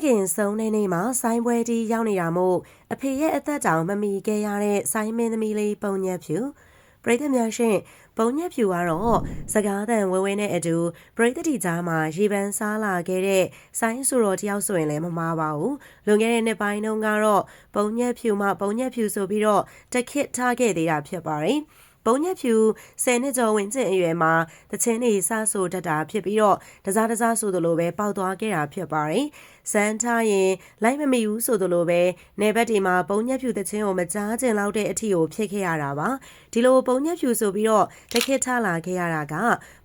ခင်ဆုံးတဲ့နေ့မှာဆိုင်းပွဲတီးရောက်နေတာမို့အဖေရဲ့အသက်တောင်မမီခဲ့ရတဲ့ဆိုင်းမင်းသမီးလေးပုံညက်ဖြူပရိသတ်များရှင်ပုံညက်ဖြူကတော့စကားသံဝဲဝဲနဲ့အတူပရိသတ်တီကြားမှာရေပန်းစားလာခဲ့တဲ့ဆိုင်းဆိုတော်တယောက်ဆိုရင်လည်းမမှားပါဘူးလွန်ခဲ့တဲ့နှစ်ပိုင်းတုန်းကတော့ပုံညက်ဖြူမှပုံညက်ဖြူဆိုပြီးတော့တခစ်ထားခဲ့သေးတာဖြစ်ပါတယ်ပုံညက်ဖြူ10နှစ်ကျော်ဝင်ကျင်အရွယ်မှာတချင်းနေစဆိုတတ်တာဖြစ်ပြီးတော့တစားတစားဆိုသလိုပဲပေါက်သွားခဲ့တာဖြစ်ပါတယ်။စမ်းထားရင်လိုက်မမီဘူးဆိုသလိုပဲနေဘက်ဒီမှာပုံညက်ဖြူတချင်းကိုမကြားကျင်လောက်တဲ့အထီကိုဖြစ်ခဲ့ရတာပါ။ဒီလိုပုံညက်ဖြူဆိုပြီးတော့တခစ်ထားလာခဲ့ရတာက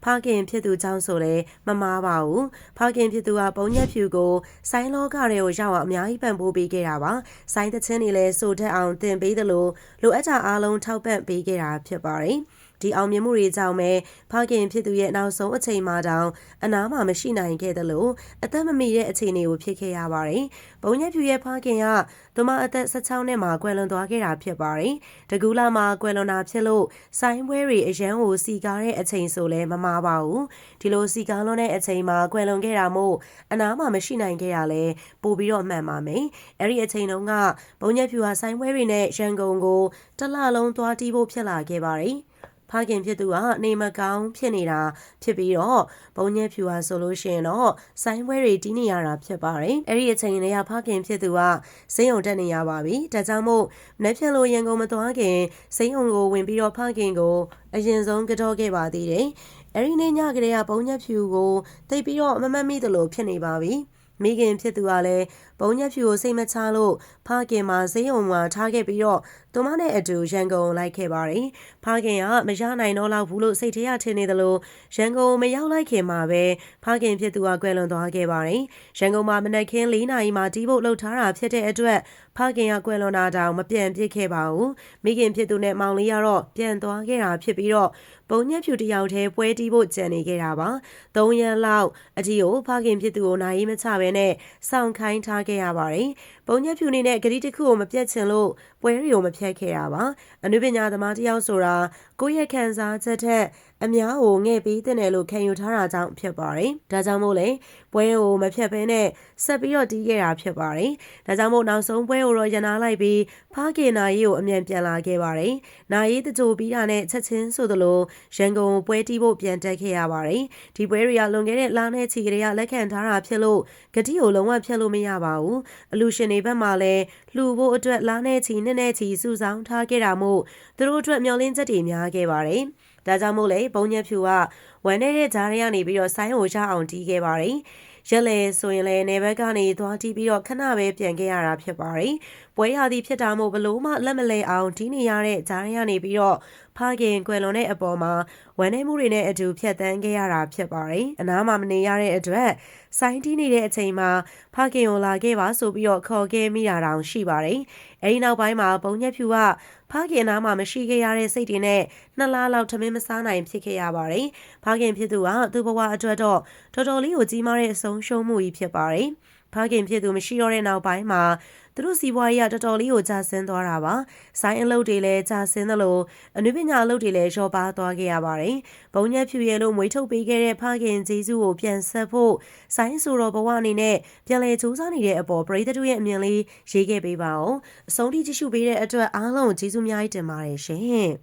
ဖခင်ဖြစ်သူကြောင့်ဆိုလဲမမားပါဘူး။ဖခင်ဖြစ်သူကပုံညက်ဖြူကိုဆိုင်းလောကတွေကိုရောက်အောင်အများကြီးပံ့ပိုးပေးခဲ့တာပါ။ဆိုင်းတချင်းတွေလည်းဆိုတတ်အောင်တင်ပေးသလိုလိုအပ်တာအားလုံးထောက်ပံ့ပေးခဲ့တာဖြစ်ပါတယ်။ဒီအောင်မြင်မှုတွေကြောင့်ပဲဖခင်ဖြစ်သူရဲ့နောက်ဆုံးအချိန်မှတောင်အနားမှာမရှိနိုင်ခဲ့သလိုအသက်မမီတဲ့အခြေအနေကိုဖြစ်ခဲ့ရပါတယ်။ဘုံညက်ဖြူရဲ့ဖခင်ကသူမအသက်16နှစ်မှာကွယ်လွန်သွားခဲ့တာဖြစ်ပါတယ်။တကူလာမှာကွယ်လွန်တာဖြစ်လို့ဆိုင်းပွဲတွေအရန်ကိုစီကားတဲ့အချိန်ဆိုလဲမမှားပါဘူး။ဒီလိုစီကားလွန်တဲ့အချိန်မှာကွယ်လွန်ခဲ့တာမို့အနားမှာမရှိနိုင်ခဲ့ရလဲပို့ပြီးတော့မှန်ပါမယ်။အဲ့ဒီအချိန်တုန်းကဘုံညက်ဖြူဟာဆိုင်းပွဲတွေနဲ့ရန်ကုန်ကိုတစ်လလုံးသွားတီးဖို့ဖြစ်လာခဲ့ပါတယ်။ဖခင်ဖြစ်သူကနေမကောင်းဖြစ်နေတာဖြစ်ပြီးတော့ဘုံညက်ဖြူဟာဆိုလို့ရှိရင်တော့ဆိုင်းပွဲတွေတီးနေရတာဖြစ်ပါတယ်။အဲ့ဒီအချိန်လေးကဖခင်ဖြစ်သူကစိတ်ုံတက်နေရပါပြီ။ဒါကြောင့်မို့မနေ့ဖြန်လိုရန်ကုန်မသွားခင်စိတ်ုံကိုဝင်ပြီးတော့ဖခင်ကိုအရင်ဆုံးကြောခဲ့ပါသေးတယ်။အဲ့ဒီနေ့ညကလေးကဘုံညက်ဖြူကိုသိပြီးတော့မမတ်မိသလိုဖြစ်နေပါပြီ။မိခင်ဖြစ်သူကလည်းဘုံညက်ဖြူကိုစိတ်မချလို့ဖခင်မှာဈေးုံမှာထားခဲ့ပြီးတော့သူမနဲ့အတူရန်ကုန်လိုက်ခဲ့ပါတယ်။ဖခင်ကမရနိုင်တော့လောက်ဘူးလို့စိတ်ထဲရထင်နေသလိုရန်ကုန်မရောက်လိုက်ခင်မှာပဲဖခင်ဖြစ်သူကကွယ်လွန်သွားခဲ့ပါတယ်။ရန်ကုန်မှာမနက်ခင်း4 နာရီမှာတီးဖို့လှုပ်ထားတာဖြစ်တဲ့အတွက်ဖခင်ကကွယ်လွန်တာတောင်မပြန်ပြစ်ခဲ့ပါဘူး။မိခင်ဖြစ်သူနဲ့မောင်လေးကတော့ပြန်သွားခဲ့တာဖြစ်ပြီးတော့ဘုံညက်ဖြူတယောက်တည်းပွဲတီးဖို့ကြံနေခဲ့တာပါ။3 ရက်လောက်အကြီးကိုဖခင်ဖြစ်သူကိုနိုင်မချပဲနဲ့စောင့်ခိုင်းထားခဲ့ရပါတယ်။ဘုံညက်ဖြူနေနဲ့ဂရီတစ်ခုကိုမပြတ်ချင်လို့ပွဲတွေကိုမဖြတ်ခဲ့တာပါ။အနုပညာသမားတယောက်ဆိုတာကိုယ့်ရဲ့ခံစားချက်ထက်အများကိုငဲ့ပြီးတဲ့တယ်လို့ခံယူထားတာကြောင့်ဖြစ်ပါတယ်။ဒါကြောင့်မို့လေပွဲကိုမဖြတ်ဘဲနဲ့ဆက်ပြီးတော့တီးခဲ့တာဖြစ်ပါတယ်။ဒါကြောင့်မို့နောက်ဆုံးပွဲကိုတော့ရနာလိုက်ပြီးဖခင်နာရီကိုအမြန်ပြန်လာခဲ့ပါတယ်။နာရီတကြိုပြီးတာနဲ့ချက်ချင်းဆိုသလိုရန်ကုန်ပွဲတီးဖို့ပြန်တက်ခဲ့ရပါတယ်။ဒီပွဲတွေကလွန်ခဲ့တဲ့လနဲ့ချီကလေးကလက်ခံထားတာဖြစ်လို့ဂတိကိုလုံးဝဖျက်လို့မရပါဘူး။အလူရှင်တွေဘက်မှလည်းလှူဖို့အတွက်လနဲ့ချီနှစ်နဲ့ချီစုဆောင်းထားခဲ့တာမို့သူတို့အတွက်မျှော်လင့်ချက်တွေများခဲ့ပါတယ်။ဒါကြောင့်မို့လေဘုံညက်ဖြူကဝမ်းနေတဲ့ဂျားတွေကနေပြီးတော့ဆိုင်းကိုရအောင်တီးခဲ့ပါတယ်။ရက်လေဆိုရင်လည်းနေဘက်ကနေသွားတီးပြီးတော့ခဏပဲပြန်ခဲ့ရတာဖြစ်ပါတယ်။ပွဲရာသီဖြစ်တာမို့ဘလို့မှလက်မလဲအောင်တီးနေရတဲ့ဂျားတွေကနေပြီးတော့ဖခင်ကွယ်လွန်တဲ့အပေါ်မှာဝမ်းနေမှုတွေနဲ့အတူဖြတ်တန်းခဲ့ရတာဖြစ်ပါတယ်။အနားမှာမနေရတဲ့အတွက်ဆိုင်းတီးနေတဲ့အချိန်မှာဖခင်ကိုလာခဲ့ပါဆိုပြီးတော့ခေါ်ခဲ့မိတာတောင်ရှိပါတယ်။အဲဒီနောက်ပိုင်းမှာဘုံညက်ဖြူကဖခင်နားမှာမရှိခဲ့ရတဲ့စိတ်တွေနဲ့2 လလောက်ထမင်းမစားနိုင်ဖြစ်ခဲ့ရပါတယ်။ဖခင်ဖြစ်သူကသူ့ဘဝအတွက်တော့တော်တော်လေးကိုကြီးမားတဲ့အဆုံးရှုံးမှုကြီးဖြစ်ပါတယ်။ဖခင်ဖြစ်သူမရှိတော့တဲ့နောက်ပိုင်းမှာသူတို့စီးပွားရေးကတော်တော်လေးကိုကျဆင်းသွားတာပါ။ဆိုင်းအလုပ်တွေလည်းကျဆင်းသလိုအနုပညာအလုပ်တွေလည်းလျော့ပါသွားခဲ့ရပါတယ်။ဘုံညက်ဖြူရဲ့လို့မွေးထုတ်ပေးခဲ့တဲ့ဖခင်ဂျေဇုကိုပြန်ဆက်ဖို့ဆိုင်းဆိုတော်ဘဝအနေနဲ့ပြန်လည်စူးစမ်းနေတဲ့အပေါ်ပရိသတ်တို့ရဲ့အမြင်လေးရေးခဲ့ပေးပါဦး။အဆုံးထိကြည့်ရှုပေးတဲ့အတွက်အားလုံးဂျေဇုအများကြီးတင်ပါတယ်ရှင်။